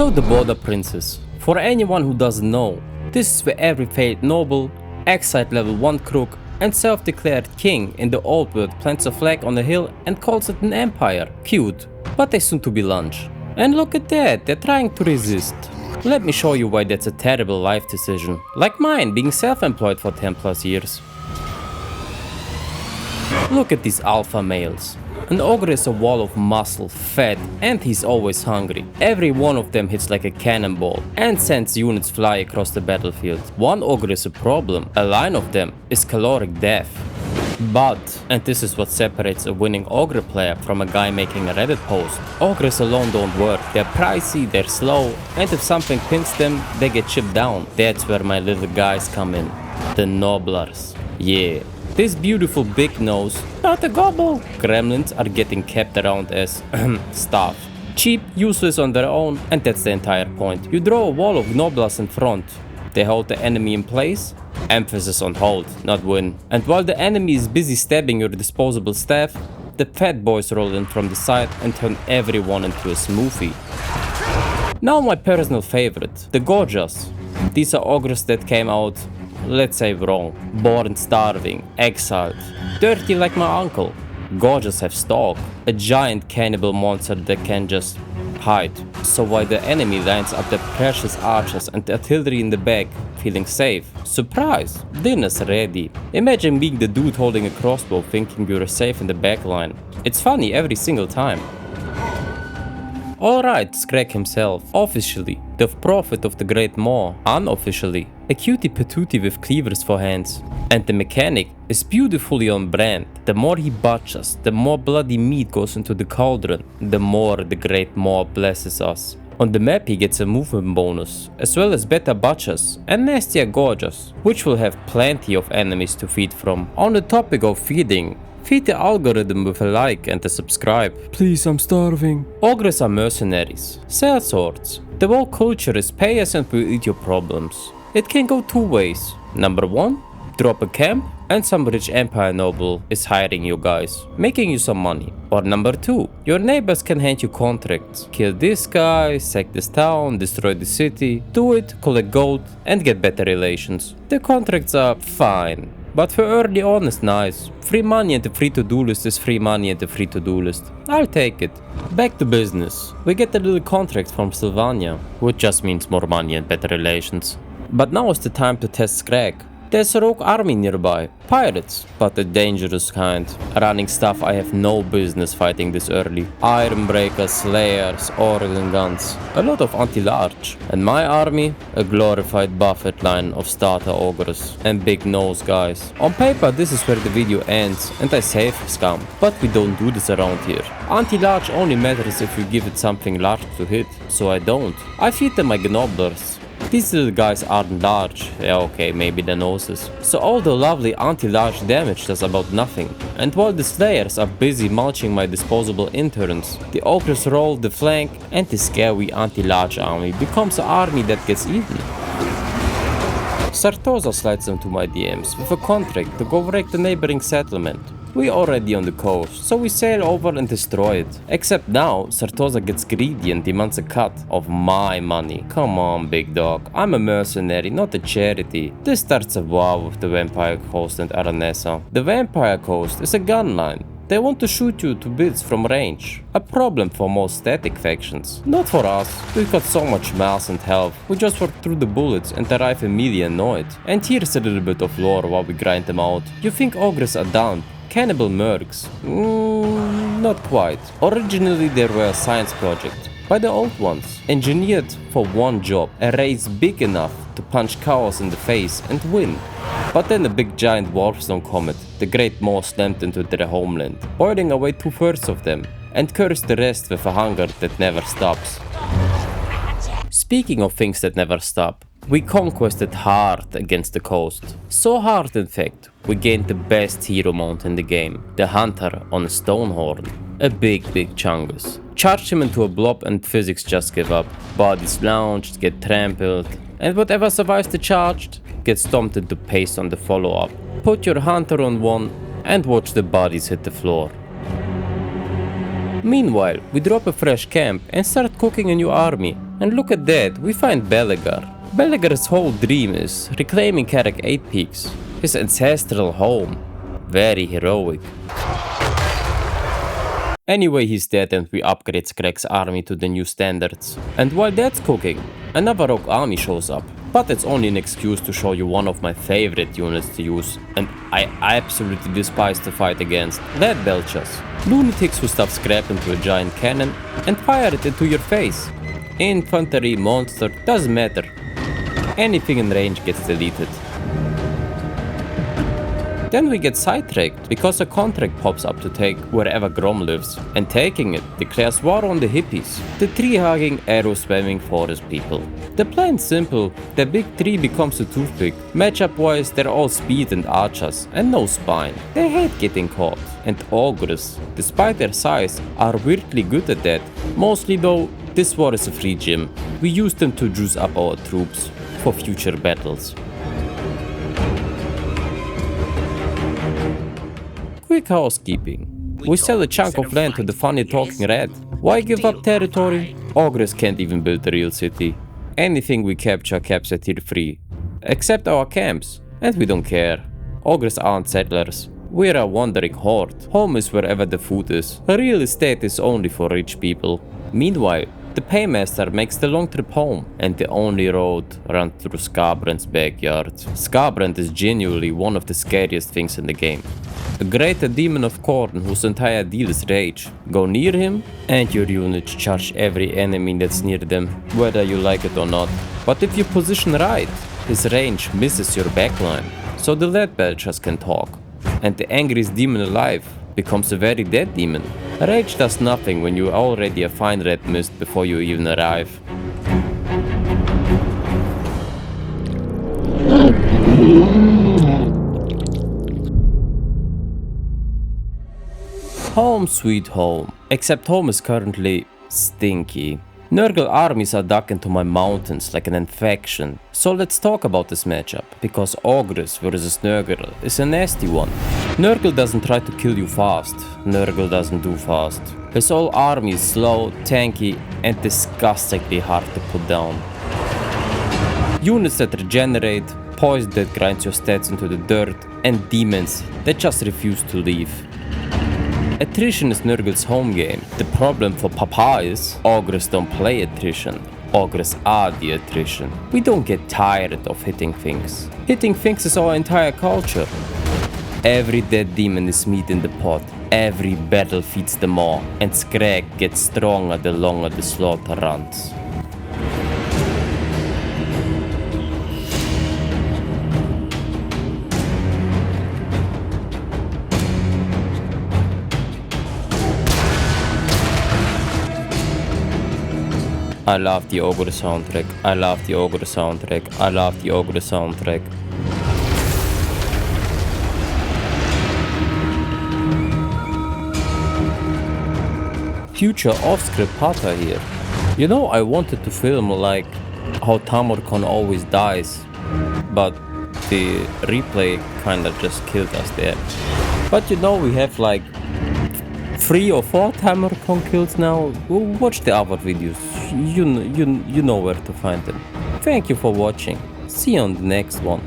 So the Border Princes. For anyone who doesn't know, this is where every failed noble, exiled level 1 crook and self-declared king in the old world plants a flag on a hill and calls it an empire. Cute, but they soon to be lunch. And look at that, they're trying to resist. Let me show you why that's a terrible life decision, like mine being self-employed for 10 plus years. Look at these alpha males. An ogre is a wall of muscle, fat, and he's always hungry. Every one of them hits like a cannonball and sends units fly across the battlefield. One ogre is a problem, a line of them is caloric death. But, and this is what separates a winning ogre player from a guy making a Reddit post, ogres alone don't work. They're pricey, they're slow, and if something pins them, they get chipped down. That's where my little guys come in. The nobblers. Yeah. This beautiful big nose, not a gobble, gremlins are getting kept around as stuff. Cheap, useless on their own, and that's the entire point. You draw a wall of noblers in front. They hold the enemy in place. Emphasis on hold, not win. And while the enemy is busy stabbing your disposable staff, the fat boys roll in from the side and turn everyone into a smoothie. Now my personal favorite, the Gorgas. These are ogres that came out, let's say wrong, born starving, exiled, dirty like my uncle. Gorgas have stalk, a giant cannibal monster that can just hide. So while the enemy lines up their precious archers and artillery in the back, feeling safe, surprise, dinner's ready. Imagine being the dude holding a crossbow thinking you're safe in the back line. It's funny every single time. Alright, Skrag himself, officially, the prophet of the Great Maw, unofficially, a cutie patootie with cleavers for hands. And the mechanic is beautifully on brand. The more he butchers, the more bloody meat goes into the cauldron, the more the Great Maw blesses us. On the map he gets a movement bonus, as well as better butchers and nastier gorgas, which will have plenty of enemies to feed from. On the topic of feeding, feed the algorithm with a like and a subscribe. Please, I'm starving. Ogres are mercenaries, sell swords. The whole culture is pay us and we'll eat your problems. It can go two ways. Number one, drop a camp and some rich empire noble is hiring you guys, making you some money. Or number two, your neighbors can hand you contracts. Kill this guy, sack this town, destroy the city, do it, collect gold and get better relations. The contracts are fine. But for early on it's nice. Free money and the free to-do list is free money and the free to-do list. I'll take it. Back to business. We get a little contract from Sylvania, which just means more money and better relations. But now is the time to test Skrag. There's a rogue army nearby. Pirates, but the dangerous kind. Running stuff I have no business fighting this early. Ironbreakers, slayers, organ guns. A lot of anti-large. And my army, a glorified buffet line of starter ogres and big nose guys. On paper this is where the video ends and I save scum. But we don't do this around here. Anti-large only matters if you give it something large to hit. So I don't. I feed them my gnobblers. These little guys aren't large, yeah okay, maybe the noses. So all the lovely anti-large damage does about nothing. And while the slayers are busy mulching my disposable interns, the ogres roll the flank and the scary anti-large army becomes an army that gets eaten. Sartosa slides into my DMs with a contract to go wreck the neighboring settlement. We already on the coast, so we sail over and destroy it. Except now, Sartosa gets greedy and demands a cut of my money. Come on, big dog. I'm a mercenary, not a charity. This starts a war with the Vampire Coast and Aranessa. The Vampire Coast is a gun line. They want to shoot you to bits from range. A problem for most static factions. Not for us. We've got so much mass and health. We just work through the bullets and arrive immediately annoyed. And here's a little bit of lore while we grind them out. You think ogres are dumb? Cannibal mercs? Not quite. Originally they were a science project, by the old ones, engineered for one job, a race big enough to punch chaos in the face and win. But then a big giant dwarfs comet, the Great Maw, slammed into their homeland, boiling away 2/3 of them, and cursed the rest with a hunger that never stops. Speaking of things that never stop, we conquested hard against the coast. So hard in fact, we gained the best hero mount in the game, the hunter on a stone horde. A big chungus. Charge him into a blob and physics just give up. Bodies launched, get trampled, and whatever survives the charged gets stomped into paste on the follow-up. Put your hunter on one and watch the bodies hit the floor. Meanwhile, we drop a fresh camp and start cooking a new army. And look at that, we find Belegar. Belegar's whole dream is reclaiming Carrick 8 Peaks, his ancestral home. Very heroic. Anyway, he's dead and we upgrade Skrag's army to the new standards. And while that's cooking, another rogue army shows up. But it's only an excuse to show you one of my favorite units to use, and I absolutely despise to fight against. Leadbelchers. Lunatics who stuff scrap into a giant cannon and fire it into your face. Infantry, monster, doesn't matter. Anything in range gets deleted. Then we get sidetracked because a contract pops up to take wherever Grom lives, and taking it declares war on the hippies, the tree-hugging, arrow-spamming forest people. The plan's simple, the big tree becomes a toothpick. Matchup-wise, they're all speed and archers, and no spine. They hate getting caught. And Ogres, despite their size, are weirdly good at that. Mostly though, this war is a free gym. We use them to juice up our troops for future battles. Quick housekeeping. We sell a chunk of land to the funny talking rat. Why give up territory? Ogres can't even build a real city. Anything we capture caps at tier 3. Except our camps. And we don't care. Ogres aren't settlers. We're a wandering horde. Home is wherever the food is. Real estate is only for rich people. Meanwhile, the paymaster makes the long trip home, and the only road runs through Skarbrand's backyard. Skarbrand is genuinely one of the scariest things in the game. A greater demon of Khorne whose entire deal is rage. Go near him and your units charge every enemy that's near them, whether you like it or not. But if you position right, his range misses your backline, so the Leadbelchers can talk. And the angriest demon alive becomes a very dead demon. Rage does nothing when you're already a fine red mist before you even arrive. Home sweet home, except home is currently stinky. Nurgle armies are dug into my mountains like an infection, so let's talk about this matchup, because Ogres versus Nurgle is a nasty one. Nurgle doesn't try to kill you fast, Nurgle doesn't do fast. His whole army is slow, tanky and disgustingly hard to put down. Units that regenerate, poison that grinds your stats into the dirt, and demons that just refuse to leave. Attrition is Nurgle's home game. The problem for Papa is Ogres don't play attrition. Ogres are the attrition. We don't get tired of hitting things. Hitting things is our entire culture. Every dead demon is meat in the pot. Every battle feeds the maw. And Skrag gets stronger the longer the slaughter runs. I love the Ogre soundtrack, I love the Ogre soundtrack, I love the Ogre soundtrack. Future off-script Pata here. You know, I wanted to film like how Tamurkhan always dies, but the replay kinda just killed us there. But you know, we have like 3 or 4 Tamurkhan kills now. Watch the other videos. You know where to find them. Thank you for watching. See you on the next one.